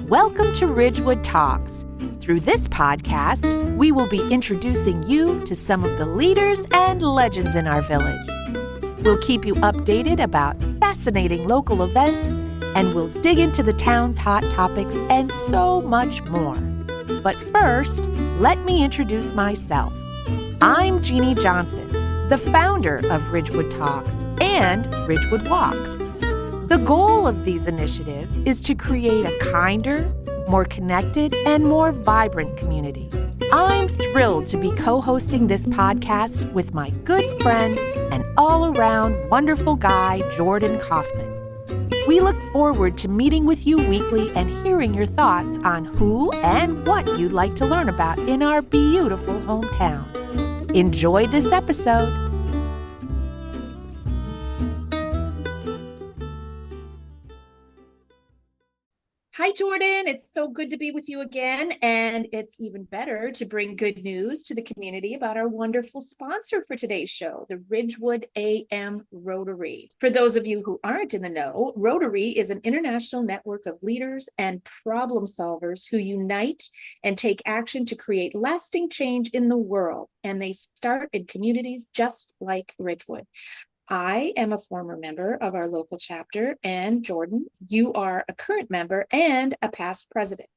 Welcome to Ridgewood Talks. Through this podcast, we will be introducing you to some of the leaders and legends in our village. We'll keep you updated about fascinating local events, and we'll dig into the town's hot topics and so much more. But first, let me introduce myself. I'm Jeannie Johnson, the founder of Ridgewood Talks and Ridgewood Walks. The goal of these initiatives is to create a kinder, more connected, and more vibrant community. I'm thrilled to be co-hosting this podcast with my good friend and all-around wonderful guy, Jordan Kaufman. We look forward to meeting with you weekly and hearing your thoughts on who and what you'd like to learn about in our beautiful hometown. Enjoy this episode. Hi, Jordan. It's so good to be with you again. And it's even better to bring good news to the community about our wonderful sponsor for today's show, the Ridgewood AM Rotary. For those of you who aren't in the know, Rotary is an international network of leaders and problem solvers who unite and take action to create lasting change in the world. And they start in communities just like Ridgewood. I am a former member of our local chapter, and Jordan, you are a current member and a past president.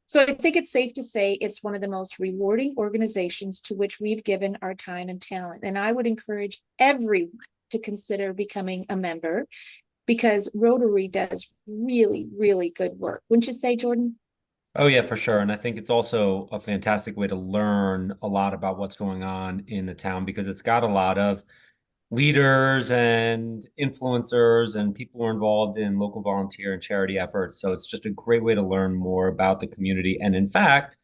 So I think it's safe to say it's one of the most rewarding organizations to which we've given our time and talent. And I would encourage everyone to consider becoming a member because Rotary does really, really good work. Wouldn't you say, Jordan? Oh, yeah, for sure. And I think it's also a fantastic way to learn a lot about what's going on in the town because it's got a lot of leaders and influencers and people who are involved in local volunteer and charity efforts. So it's just a great way to learn more about the community. And in fact,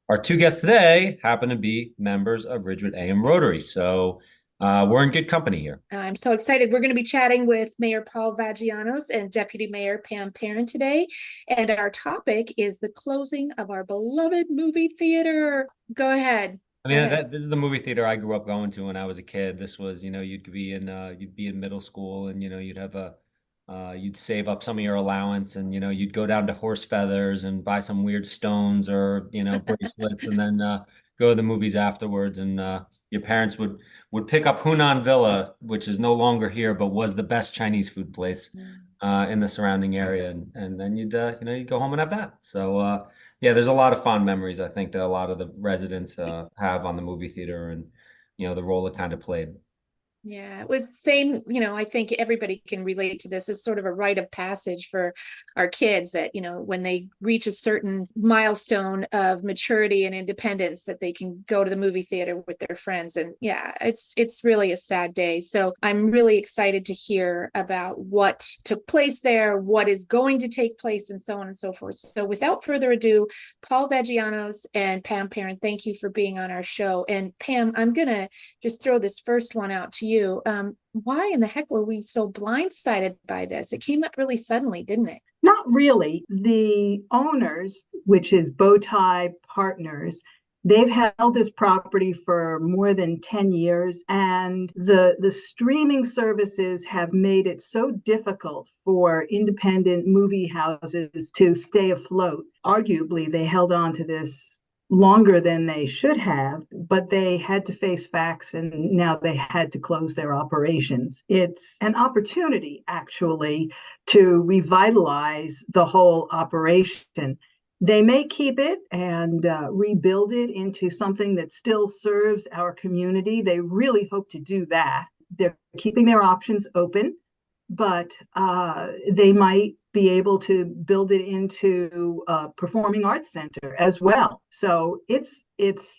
our two guests today happen to be members of Ridgewood AM Rotary. So we're in good company here. I'm so excited. We're going to be chatting with Mayor Paul Vagianos and Deputy Mayor Pam Perron today. And our topic is the closing of our beloved movie theater. Go ahead. I mean, this is the movie theater I grew up going to when I was a kid. This was, you'd be in middle school and, you'd have you'd save up some of your allowance and, you'd go down to Horse Feathers and buy some weird stones or, bracelets and then go to the movies afterwards. And your parents would pick up Hunan Villa, which is no longer here, but was the best Chinese food place in the surrounding area. And then you'd go home and have that. So, yeah, there's a lot of fond memories, I think, that a lot of the residents have on the movie theater and, the role it kind of played. Yeah, it was same, I think everybody can relate to this. It's sort of a rite of passage for our kids that, when they reach a certain milestone of maturity and independence, that they can go to the movie theater with their friends. And yeah, it's really a sad day. So I'm really excited to hear about what took place there, what is going to take place, and so on and so forth. So without further ado, Paul Vagianos and Pam Perron, thank you for being on our show. And Pam, I'm going to just throw this first one out to you. Why in the heck were we so blindsided by this? It came up really suddenly, didn't it? Not really. The owners, which is BowTie Partners, they've held this property for more than 10 years, and the streaming services have made it so difficult for independent movie houses to stay afloat. Arguably, they held on to this longer than they should have, but they had to face facts and now they had to close their operations. It's an opportunity, actually, to revitalize the whole operation. They may keep it and rebuild it into something that still serves our community. They really hope to do that. They're keeping their options open, but they might be able to build it into a performing arts center as well. So it's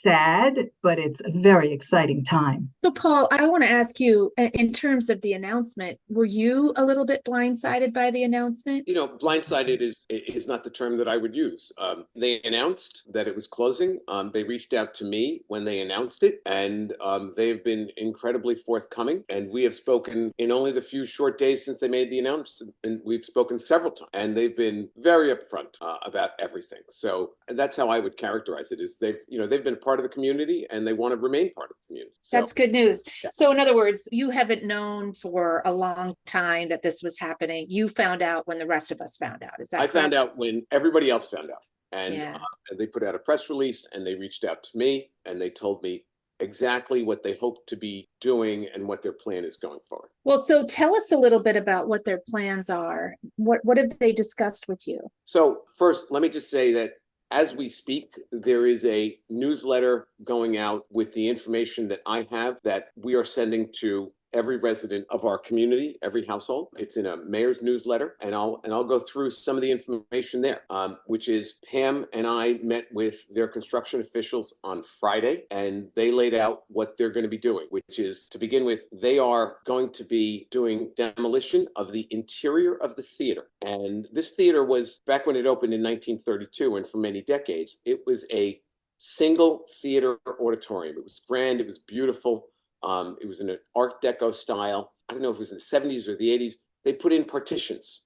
sad, but it's a very exciting time. So Paul, I want to ask you, in terms of the announcement, were you a little bit blindsided by the announcement? Blindsided is not the term that I would use. They announced that it was closing. They reached out to me when they announced it, and they've been incredibly forthcoming. And we have spoken in only the few short days since they made the announcement, and we've spoken several several times, and they've been very upfront about everything. So that's how I would characterize it: is they've been a part of the community, and they want to remain part of the community. So, that's good news. yeah. So in other words, you haven't known for a long time that this was happening. You found out when the rest of us found out. Is that I correct? found out when everybody else found out, and Yeah. they put out a press release, and they reached out to me, and they told me exactly what they hope to be doing and what their plan is going forward. Well, so tell us a little bit about what their plans are. What have they discussed with you? So first, let me just say that as we speak, there is a newsletter going out with the information that I have that we are sending to every resident of our community, every household. It's in a mayor's newsletter, and I'll go through some of the information there, which is Pam and I met with their construction officials on Friday, and they laid out what they're going to be doing, which is, to begin with, they are going to be doing demolition of the interior of the theater. And this theater was, back when it opened in 1932, and for many decades, it was a single theater auditorium. It was grand, it was beautiful. It was in an Art Deco style. I don't know if it was in the 70s or the 80s. They put in partitions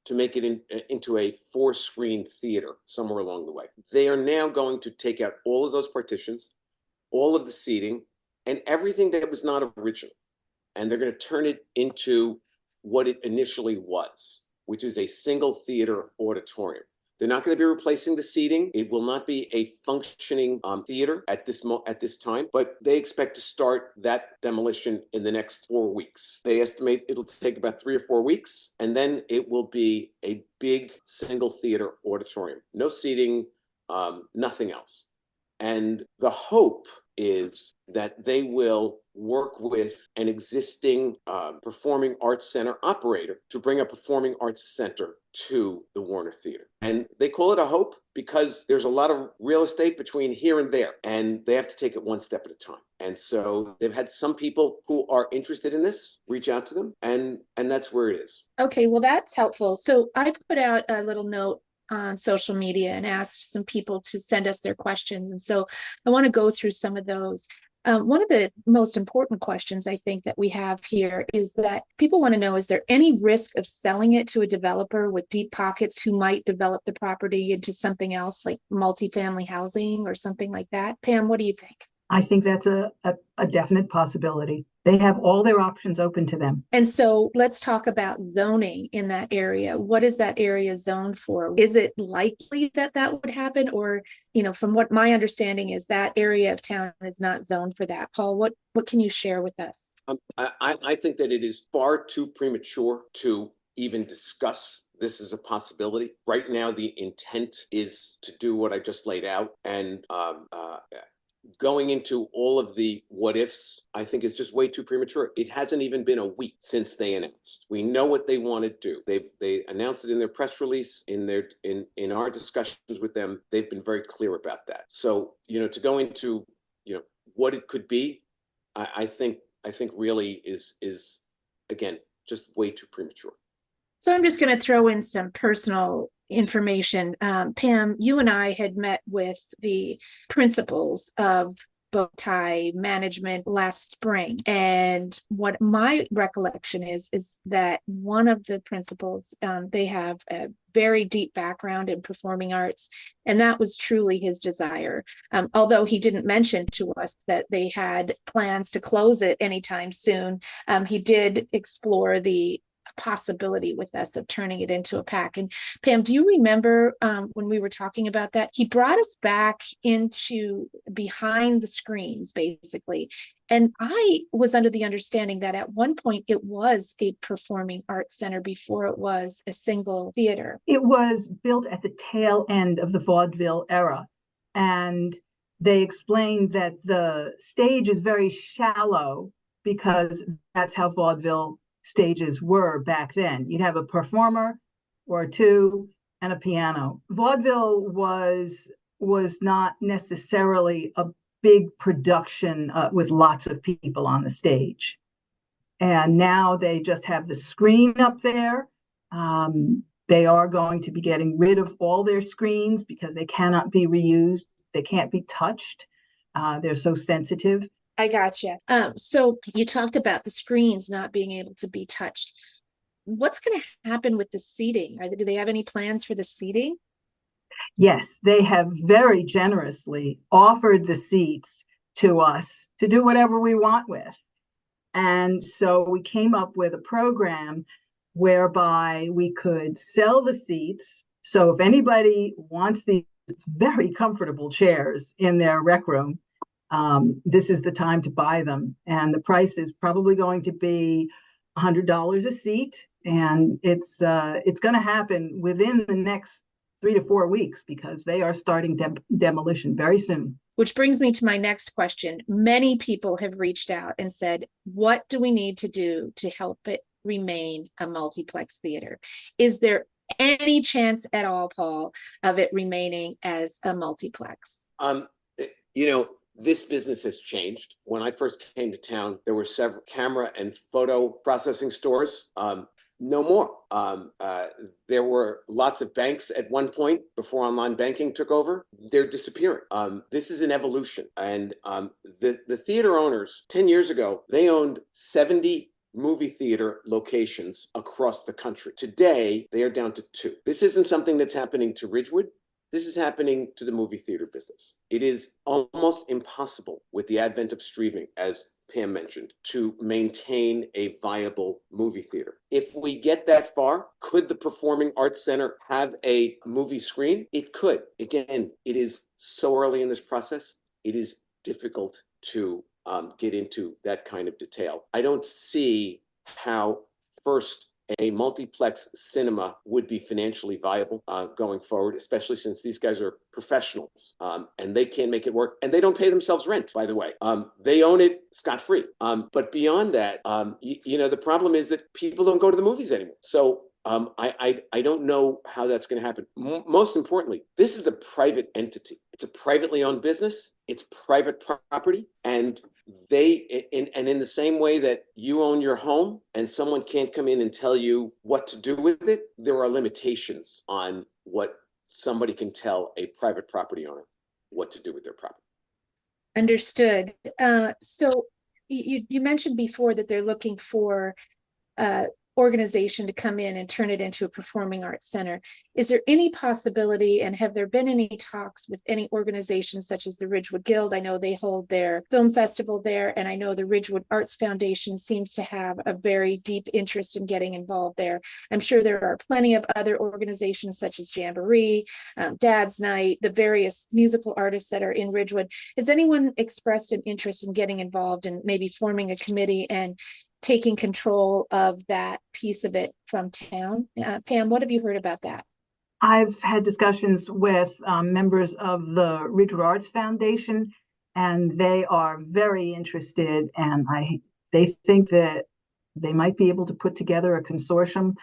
to make it into a 4-screen theater somewhere along the way. They are now going to take out all of those partitions, all of the seating, and everything that was not original. And they're going to turn it into what it initially was, which is a single theater auditorium. They're not going to be replacing the seating. It will not be a functioning theater at this time, but they expect to start that demolition in the next 4 weeks. They estimate it'll take about 3 or 4 weeks, and then it will be a big single theater auditorium. No seating, nothing else. And the hope is that they will work with an existing performing arts center operator to bring a performing arts center to the Warner Theater. And they call it a hope because there's a lot of real estate between here and there, and they have to take it one step at a time. And so they've had some people who are interested in this reach out to them, and that's where it is. Okay, well, that's helpful. So I put out a little note on social media and asked some people to send us their questions. And so I want to go through some of those. One of the most important questions I think that we have here is that people want to know, is there any risk of selling it to a developer with deep pockets who might develop the property into something else like multifamily housing or something like that? Pam, what do you think? I think that's a definite possibility. They have all their options open to them. And so let's talk about zoning in that area. What is that area zoned for? Is it likely that that would happen? Or, from what my understanding is, that area of town is not zoned for that. Paul, what can you share with us? I think that it is far too premature to even discuss this as a possibility. Right now, the intent is to do what I just laid out, and going into all of the what ifs, I think, is just way too premature. It hasn't even been a week since they announced. We know what they want to do. They announced it in their press release, in our discussions with them. They've been very clear about that. So, to go into, what it could be, I think really is again, just way too premature. So I'm just going to throw in some personal information. Pam, you and I had met with the principals of BowTie management last spring. And what my recollection is that one of the principals, they have a very deep background in performing arts, and that was truly his desire. Although he didn't mention to us that they had plans to close it anytime soon, he did explore the possibility with us of turning it into a pack. And Pam, do you remember when we were talking about that? He brought us back into behind the screens, basically. And I was under the understanding that at one point it was a performing arts center before it was a single theater. It was built at the tail end of the vaudeville era. And they explained that the stage is very shallow because that's how vaudeville stages were back then. You'd have a performer or two and a piano. Vaudeville was not necessarily a big production with lots of people on the stage. And now they just have the screen up there. They are going to be getting rid of all their screens because they cannot be reused. They can't be touched. They're so sensitive. I gotcha. So you talked about the screens not being able to be touched. what's going to happen with the seating? Do they have any plans for the seating? Yes, they have very generously offered the seats to us to do whatever we want with. And so we came up with a program whereby we could sell the seats. So if anybody wants these very comfortable chairs in their rec room, this is the time to buy them. And the price is probably going to be $100 a seat. And it's going to happen within the next 3 to 4 weeks because they are starting demolition very soon. Which brings me to my next question. Many people have reached out and said, what do we need to do to help it remain a multiplex theater? Is there any chance at all, Paul, of it remaining as a multiplex? This business has changed. When I first came to town, there were several camera and photo processing stores. No more. There were lots of banks at one point before online banking took over. They're disappearing. This is an evolution. And the theater owners, 10 years ago, they owned 70 movie theater locations across the country. Today, they are down to 2. This isn't something that's happening to Ridgewood. This is happening to the movie theater business. It is almost impossible with the advent of streaming, as Pam mentioned, to maintain a viable movie theater. If we get that far, could the Performing Arts Center have a movie screen? It could. Again, it is so early in this process. It is difficult to get into that kind of detail. I don't see how first a multiplex cinema would be financially viable going forward, especially since these guys are professionals and they can't make it work. And they don't pay themselves rent, by the way. They own it scot-free. But beyond that, the problem is that people don't go to the movies anymore. So I don't know how that's going to happen. Most importantly, this is a private entity. It's a privately owned business. It's private property. And in the same way that you own your home and someone can't come in and tell you what to do with it, there are limitations on what somebody can tell a private property owner what to do with their property. Understood. So you mentioned before that they're looking for organization to come in and turn it into a performing arts center. Is there any possibility, and have there been any talks with any organizations such as the Ridgewood Guild? I know they hold their film festival there, and I know the Ridgewood Arts Foundation seems to have a very deep interest in getting involved there. I'm sure there are plenty of other organizations such as Jamboree, Dad's Night, the various musical artists that are in Ridgewood. Has anyone expressed an interest in getting involved and maybe forming a committee and taking control of that piece of it from town? Pam, what have you heard about that? I've had discussions with members of the Ridgewood Arts Foundation, and they are very interested, and they think that they might be able to put together a consortium.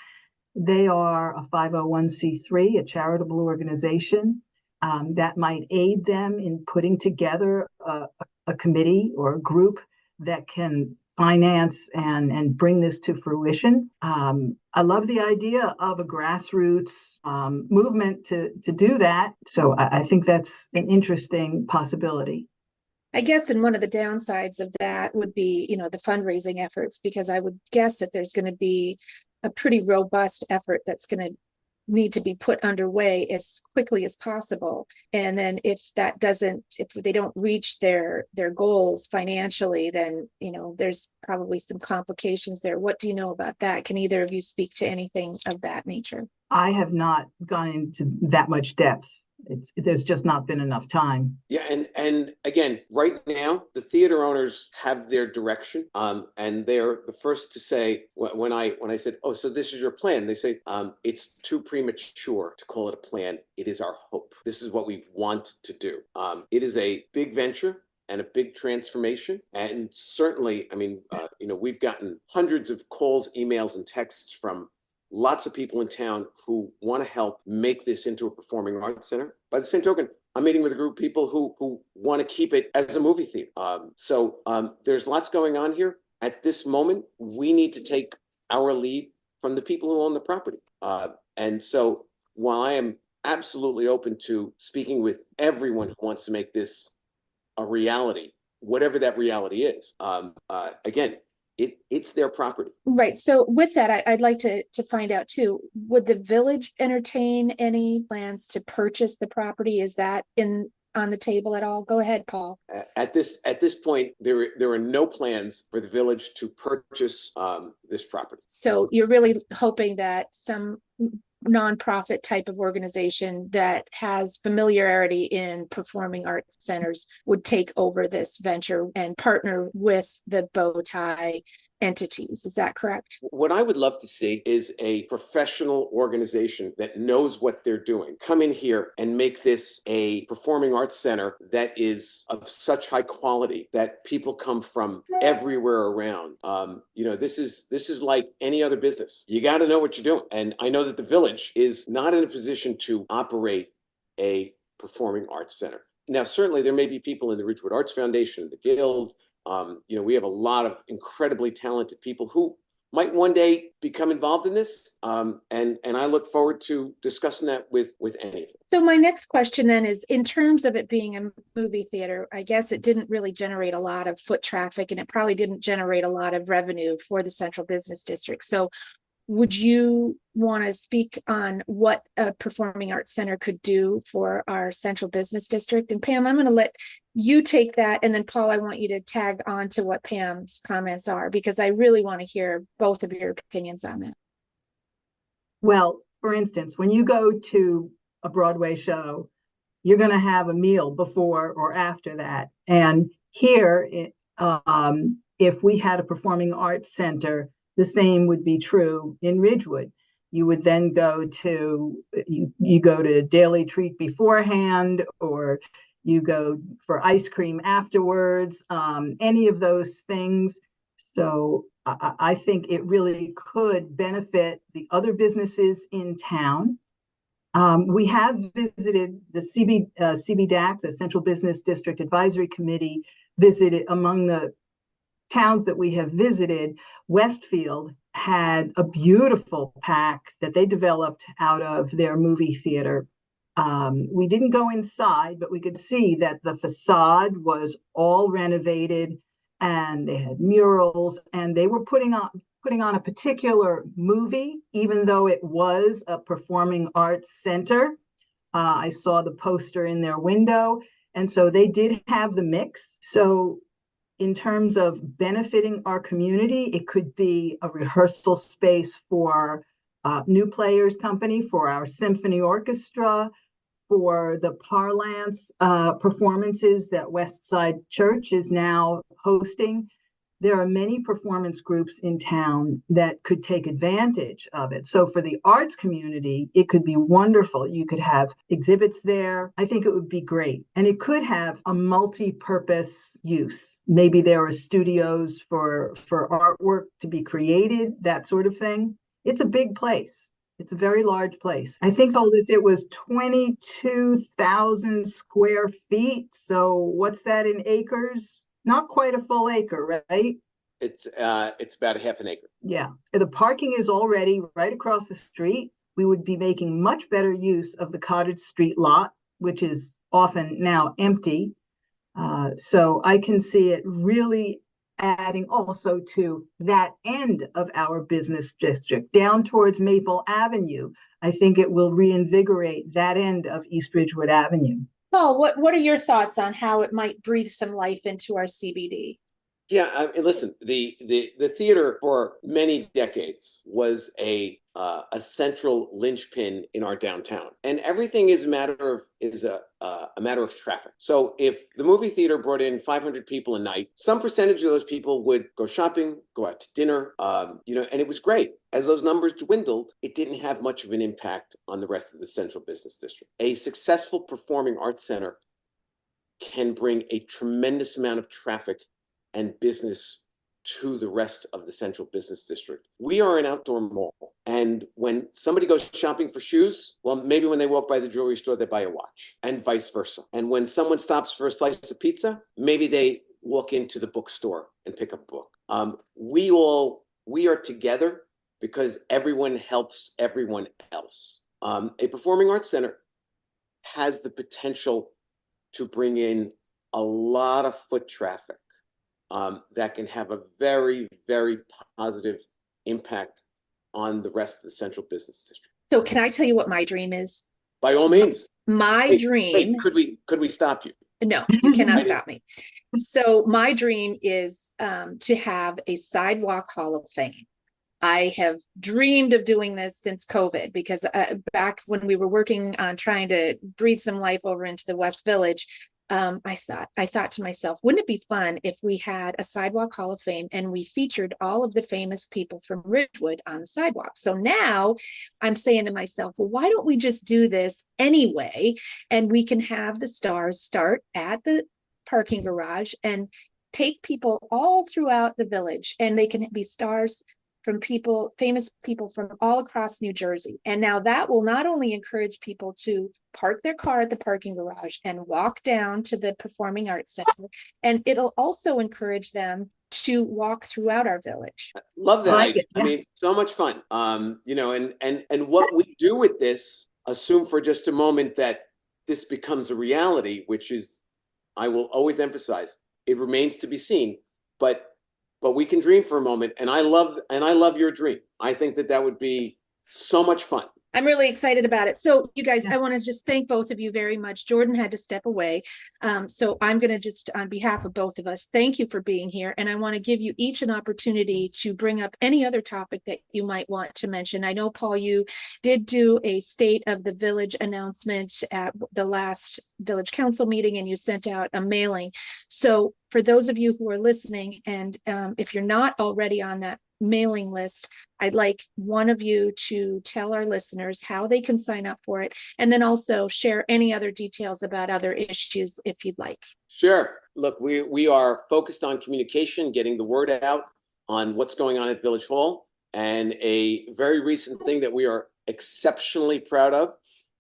They are a 501c3, a charitable organization that might aid them in putting together a committee or a group that can finance and bring this to fruition. I love the idea of a grassroots movement to do that. So I think that's an interesting possibility. I guess, and one of the downsides of that would be, the fundraising efforts, because I would guess that there's going to be a pretty robust effort that's going to need to be put underway as quickly as possible. And then if they don't reach their goals financially, then there's probably some complications there. What do you know about that? Can either of you speak to anything of that nature? I have not gone into that much depth. There's just not been enough time. Yeah, and again, right now the theater owners have their direction, and they're the first to say when I said, "Oh, so this is your plan?" They say, "It's too premature to call it a plan. It is our hope. This is what we want to do." It is a big venture and a big transformation, and certainly, we've gotten hundreds of calls, emails, and texts from lots of people in town who want to help make this into a performing arts center. By the same token, I'm meeting with a group of people who want to keep it as a movie theater. So there's lots going on here. At this moment, we need to take our lead from the people who own the property. And so while I am absolutely open to speaking with everyone who wants to make this a reality, whatever that reality is, again, it's their property. Right. So with that, I'd like to find out too, would the village entertain any plans to purchase the property? Is that on the table at all? Go ahead, Paul. At this point, there are no plans for the village to purchase this property. So you're really hoping that some nonprofit type of organization that has familiarity in performing arts centers would take over this venture and partner with the BowTie entities. Is that correct? What I would love to see is a professional organization that knows what they're doing come in here and make this a performing arts center that is of such high quality that people come from everywhere around. This is like any other business. You got to know what you're doing. And I know that the village is not in a position to operate a performing arts center. Now, certainly there may be people in the Ridgewood Arts Foundation, the Guild. We have a lot of incredibly talented people who might one day become involved in this. And I look forward to discussing that with any of them. So my next question then is, in terms of it being a movie theater, I guess it didn't really generate a lot of foot traffic, and it probably didn't generate a lot of revenue for the Central Business District. So would you want to speak on what a performing arts center could do for our Central Business District? And Pam, I'm going to let you take that. And then Paul, I want you to tag on to what Pam's comments are, because I really want to hear both of your opinions on that. Well, for instance, when you go to a Broadway show, you're going to have a meal before or after that. And here, if we had a performing arts center, the same would be true in Ridgewood. You would then go to Daily Treat beforehand, or you go for ice cream afterwards, any of those things. So I think it really could benefit the other businesses in town. We have visited the CBDAC, the Central Business District Advisory Committee, visited among the towns that we have visited. Westfield had a beautiful pack that they developed out of their movie theater. We didn't go inside, but we could see that the facade was all renovated, and they had murals, and they were putting on a particular movie, even though it was a performing arts center. I saw the poster in their window, and so they did have the mix. So in terms of benefiting our community, it could be a rehearsal space for New Players Company, for our symphony orchestra, for the Parlance performances that Westside Church is now hosting. There are many performance groups in town that could take advantage of it. So for the arts community, it could be wonderful. You could have exhibits there. I think it would be great. And it could have a multi-purpose use. Maybe there are studios for artwork to be created, that sort of thing. It's a big place. It's a very large place. I think all this, it was 22,000 square feet. So what's that in acres? Not quite a full acre, right? It's about a half an acre. Yeah. The parking is already right across the street. We would be making much better use of the Cottage Street lot, which is often now empty. So I can see it really adding also to that end of our business district, down towards Maple Avenue. I think it will reinvigorate that end of East Ridgewood Avenue. Paul, what are your thoughts on how it might breathe some life into our CBD? Yeah, listen, the theater for many decades was a central linchpin in our downtown, and everything is a matter of traffic. So if the movie theater brought in 500 people a night, some percentage of those people would go shopping, go out to dinner, and it was great. As those numbers dwindled, it didn't have much of an impact on the rest of the Central Business District. A successful performing arts center can bring a tremendous amount of traffic and business to the rest of the Central Business District. We are an outdoor mall, and when somebody goes shopping for shoes, well, maybe when they walk by the jewelry store, they buy a watch, and vice versa. And when someone stops for a slice of pizza, maybe they walk into the bookstore and pick up a book. We are together because everyone helps everyone else. A performing arts center has the potential to bring in a lot of foot traffic that can have a very, very positive impact on the rest of the central business district. So can I tell you what my dream is? By all means. My dream. Wait, could we stop you? No, you cannot stop me. So my dream is to have a sidewalk hall of fame. I have dreamed of doing this since COVID, because back when we were working on trying to breathe some life over into the West Village, I thought to myself, wouldn't it be fun if we had a sidewalk hall of fame and we featured all of the famous people from Ridgewood on the sidewalk? So now I'm saying to myself, well, why don't we just do this anyway? And we can have the stars start at the parking garage and take people all throughout the village, and they can be stars from people, famous people from all across New Jersey. And now that will not only encourage people to park their car at the parking garage and walk down to the Performing Arts Center, and it'll also encourage them to walk throughout our village. Love that. Like it, I mean, so much fun. You know, and what we do with this, assume for just a moment that this becomes a reality, which is, I will always emphasize, it remains to be seen, but we can dream for a moment. And I love your dream. I think that would be so much fun. I'm really excited about it. So you guys, I want to just thank both of you very much. Jordan had to step away. So I'm going to just, on behalf of both of us, thank you for being here. And I want to give you each an opportunity to bring up any other topic that you might want to mention. I know, Paul, you did do a State of the Village announcement at the last Village Council meeting, and you sent out a mailing. So for those of you who are listening, and if you're not already on that mailing list, I'd like one of you to tell our listeners how they can sign up for it, and then also share any other details about other issues if you'd like. Sure. Look, we are focused on communication, getting the word out on what's going on at Village Hall. And a very recent thing that we are exceptionally proud of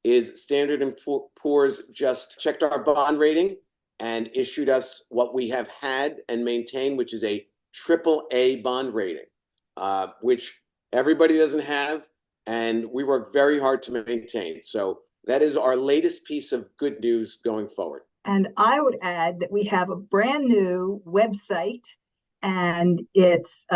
is Standard & Poor's just checked our bond rating and issued us what we have had and maintained, which is a AAA bond rating, which everybody doesn't have, and we work very hard to maintain. So that is our latest piece of good news going forward. And I would add that we have a brand new website, and it's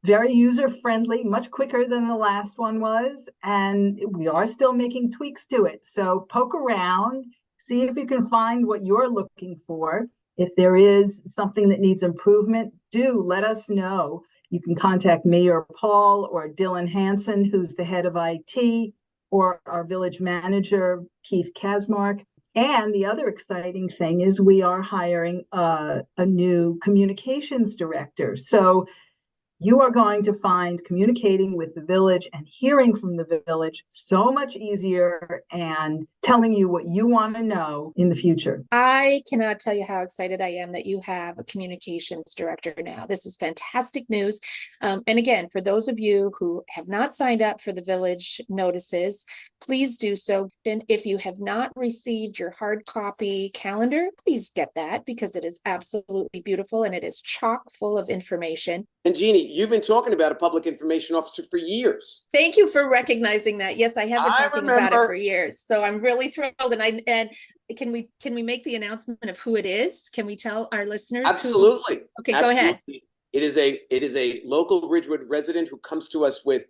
very user-friendly, much quicker than the last one was, and we are still making tweaks to it. So poke around, see if you can find what you're looking for. If there is something that needs improvement, do let us know. You can contact me or Paul or Dylan Hansen, who's the head of IT, or our village manager, Keith Kasmark. And the other exciting thing is we are hiring a new communications director. So you are going to find communicating with the village and hearing from the village so much easier, and telling you what you want to know in the future. I cannot tell you how excited I am that you have a communications director now. This is fantastic news. And again, for those of you who have not signed up for the village notices, please do so. And if you have not received your hard copy calendar, please get that, because it is absolutely beautiful and it is chock full of information. And Jeannie, you've been talking about a public information officer for years. Thank you for recognizing that. Yes, I have been talking about it for years. So I'm really thrilled. And can we make the announcement of who it is? Can we tell our listeners? Absolutely. Okay, Absolutely. Go ahead. It is a local Ridgewood resident who comes to us with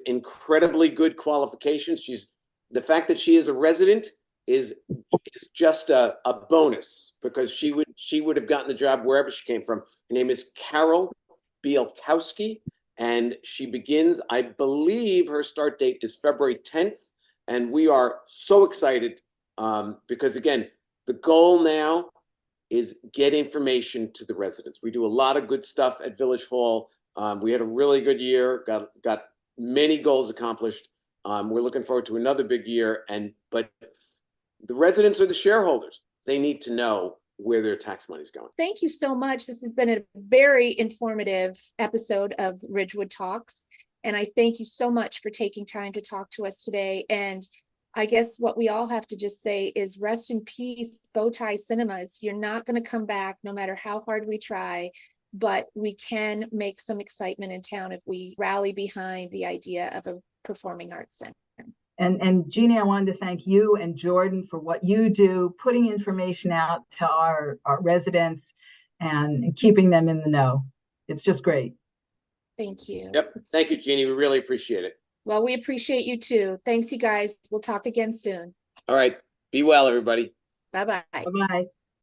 incredibly good qualifications. The fact that she is a resident is just a bonus, because she would have gotten the job wherever she came from. Her name is Carol Bielkowski, and she begins, I believe her start date is February 10th. And we are so excited because, again, the goal now is get information to the residents. We do a lot of good stuff at Village Hall. We had a really good year, got many goals accomplished. We're looking forward to another big year. But the residents are the shareholders. They need to know where their tax money is going. Thank you so much. This has been a very informative episode of Ridgewood Talks. And I thank you so much for taking time to talk to us today. And I guess what we all have to just say is rest in peace, BowTie Cinemas. You're not going to come back no matter how hard we try, but we can make some excitement in town if we rally behind the idea of a performing arts center. And Jeannie, I wanted to thank you and Jordan for what you do, putting information out to our residents. and keeping them in the know. It's just great. Thank you. Yep. Thank you, Jeannie. We really appreciate it. Well, we appreciate you too. Thanks, you guys. We'll talk again soon. All right. Be well, everybody. Bye-bye. Bye-bye.